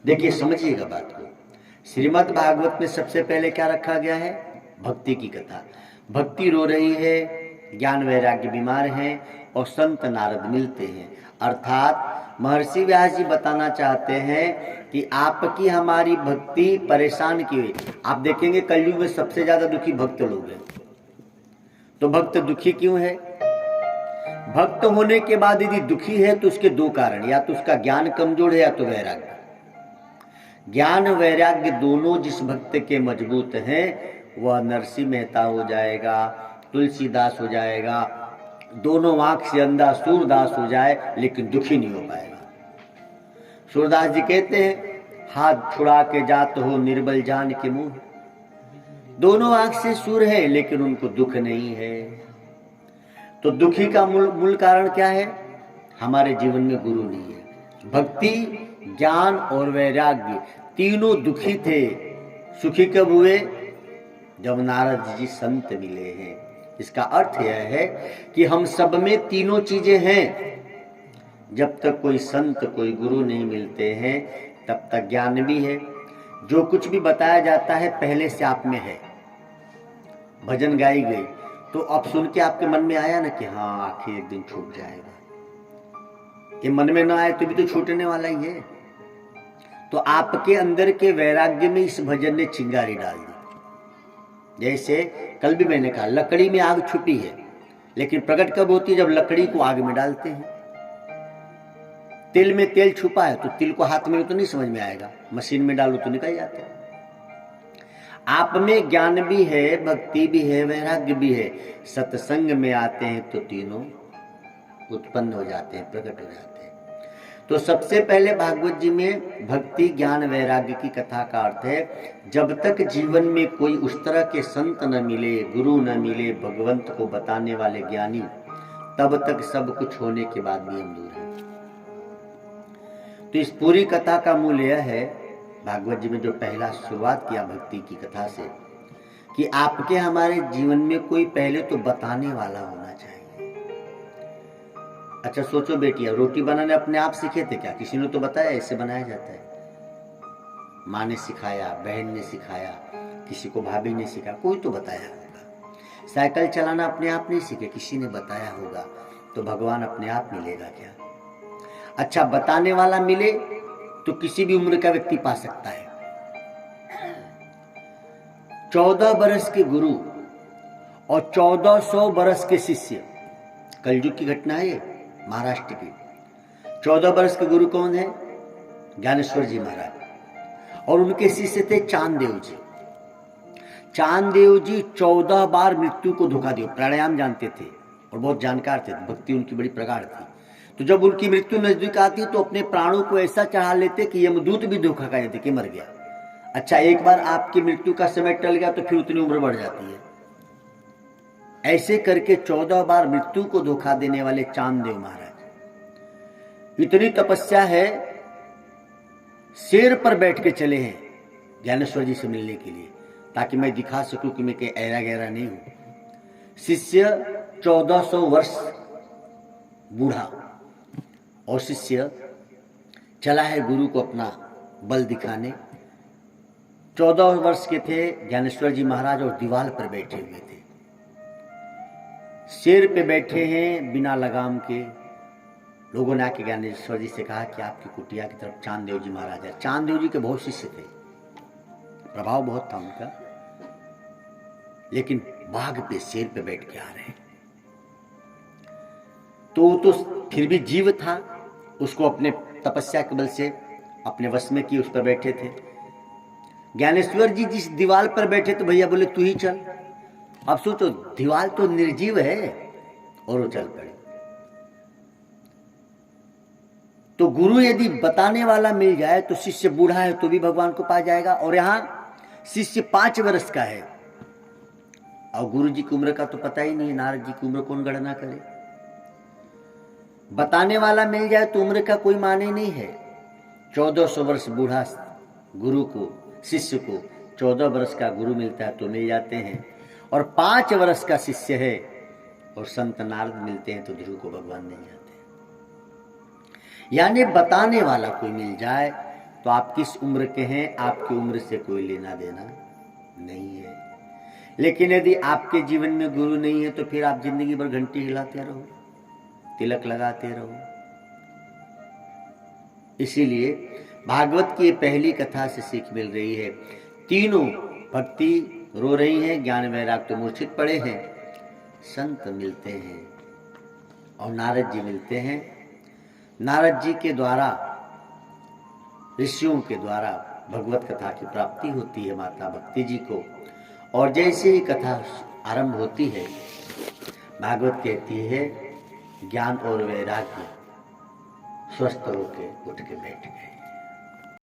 देखिए समझिएगा बात को। श्रीमद् भागवत में सबसे पहले क्या रखा गया है? भक्ति की कथा। भक्ति रो रही है, ज्ञान वैराग्य बीमार हैं और संत नारद मिलते हैं। अर्थात महर्षि व्यास जी बताना चाहते हैं कि आपकी हमारी भक्ति परेशान की हुई। आप देखेंगे कलयुग में सबसे ज्यादा दुखी भक्त लोग हैं। तो भक्त दुखी क्यों है? भक्त होने के बाद यदि दुखी है तो उसके दो कारण, या तो उसका ज्ञान कमजोर है या तो वैराग्य। ज्ञान वैराग्य दोनों जिस भक्त के मजबूत हैं वह नरसिंह मेहता हो जाएगा, तुलसीदास हो जाएगा, दोनों आंख से अंधा सूरदास हो जाए लेकिन दुखी नहीं हो पाएगा। सूरदास जी कहते हैं, हाथ छुड़ा के जात हो निर्बल जान के मुंह। दोनों आंख से सूर है लेकिन उनको दुख नहीं है। तो दुखी का मूल कारण क्या है? हमारे जीवन में गुरु नहीं है। भक्ति, ज्ञान और वैराग्य तीनों दुखी थे। सुखी कब हुए? जब नारद जी संत मिले हैं। इसका अर्थ यह है कि हम सब में तीनों चीजें हैं। जब तक कोई संत कोई गुरु नहीं मिलते हैं तब तक ज्ञान भी है, जो कुछ भी बताया जाता है पहले से आप में है। भजन गाई गई तो अब सुन के आपके मन में आया ना कि हाँ आखिर एक दिन छूट जाएगा। ये मन में ना आए तो भी तो छूटने वाला ही है। तो आपके अंदर के वैराग्य में इस भजन ने चिंगारी डाल दी। जैसे कल भी मैंने कहा, लकड़ी में आग छुपी है लेकिन प्रकट कब होती है? जब लकड़ी को आग में डालते हैं। तिल में तेल छुपा है तो तिल को हाथ में तो नहीं समझ में आएगा, मशीन में डालो तो निकल जाता है। आप में ज्ञान भी है, भक्ति भी है, वैराग्य भी है। सत्संग में आते हैं तो तीनों उत्पन्न हो जाते हैं, प्रकट हो जाते हैं। तो सबसे पहले भागवत जी में भक्ति, ज्ञान, वैराग्य की कथा का अर्थ है, जब तक जीवन में कोई उस तरह के संत न मिले, गुरु न मिले, भगवंत को बताने वाले ज्ञानी, तब तक सब कुछ होने के बाद भी हम दूर हैं। तो इस पूरी कथा का मूल यह है, भागवत जी में जो पहला शुरुआत किया भक्ति की कथा से, कि आपके हमारे जीवन में कोई पहले तो बताने वाला होना चाहिए। अच्छा सोचो बेटिया, रोटी बनाने अपने आप सीखे थे क्या? किसी ने तो बताया ऐसे बनाया जाता है। माँ ने सिखाया, बहन ने सिखाया, किसी को भाभी ने सिखाया, कोई तो बताया होगा। साइकिल चलाना अपने आप नहीं सीखे, किसी ने बताया होगा। तो भगवान अपने आप मिलेगा क्या? अच्छा बताने वाला मिले तो किसी भी उम्र का व्यक्ति पा सकता है। 14 बरस के गुरु और 1400 बरस के शिष्य, कलयुग की घटना है ये, महाराष्ट्र की। 14 बरस के गुरु कौन है? ज्ञानेश्वर जी महाराज। और उनके शिष्य थे चांददेव जी। चांददेव जी 14 बार मृत्यु को धोखा दिया। प्राणायाम जानते थे और बहुत जानकार थे, भक्ति उनकी बड़ी प्रगाढ़ थी। तो जब उनकी मृत्यु नजदीक आती तो अपने प्राणों को ऐसा चढ़ा लेते कि यमदूत भी धोखा खा जाते कि मर गया। अच्छा एक बार आपकी मृत्यु का समय टल गया तो फिर उतनी उम्र बढ़ जाती है। ऐसे करके 14 बार मृत्यु को धोखा देने वाले चांददेव महाराज, इतनी तपस्या है, शेर पर बैठ के चले हैं ज्ञानेश्वर जी से मिलने के लिए, ताकि मैं दिखा सकूं कि मैं ऐरा गहरा नहीं हूं। शिष्य 1400 वर्ष बूढ़ा और शिष्य चला है गुरु को अपना बल दिखाने। 14 वर्ष के थे ज्ञानेश्वर जी महाराज और दीवार पर बैठे हुए थे। शेर पे बैठे हैं बिना लगाम के। लोगों ने आके ज्ञानेश्वर जी से कहा कि आपकी कुटिया की तरफ चांददेव जी महाराज है। चांददेव जी के बहुत शिष्य थे, प्रभाव बहुत था उनका, लेकिन बाघ पे शेर पे बैठ के आ रहे हैं। तो फिर भी जीव था, उसको अपने तपस्या के बल से अपने वश में किए, उस पर बैठे थे। ज्ञानेश्वर जी जिस दीवार पर बैठे तो भैया बोले तू ही चल। अब सोचो दीवार तो निर्जीव है और वो चल पड़े। तो गुरु यदि बताने वाला मिल जाए तो शिष्य बूढ़ा है तो भी भगवान को पा जाएगा। और यहां शिष्य 5 वर्ष का है और गुरु जी की उम्र का तो पता ही नहीं है। नारद जी की उम्र कौन गणना करे? बताने वाला मिल जाए तो उम्र का कोई माने नहीं है। 1400 वर्ष बूढ़ा गुरु को, शिष्य को 14 वर्ष का गुरु मिलता है तो मिल जाते हैं। और 5 वर्ष का शिष्य है और संत नारद मिलते हैं तो ध्रुव को भगवान मिल जाते हैं। यानी बताने वाला कोई मिल जाए तो आप किस उम्र के हैं, आपकी उम्र से कोई लेना देना नहीं है। लेकिन यदि आपके जीवन में गुरु नहीं है तो फिर आप जिंदगी भर घंटी हिलाते रहो, तिलक लगाते रहो। इसीलिए भागवत की पहली कथा से सीख मिल रही है। तीनों भक्ति रो रही हैं, ज्ञान वैराग्य तो मूर्छित पड़े हैं, संत मिलते हैं और नारद जी मिलते हैं। नारद जी के द्वारा, ऋषियों के द्वारा भगवत कथा की प्राप्ति होती है माता भक्ति जी को। और जैसे ही कथा आरंभ होती है, भागवत कहती है ज्ञान और वैराग्य स्वस्थ होकर उठ के बैठ गए।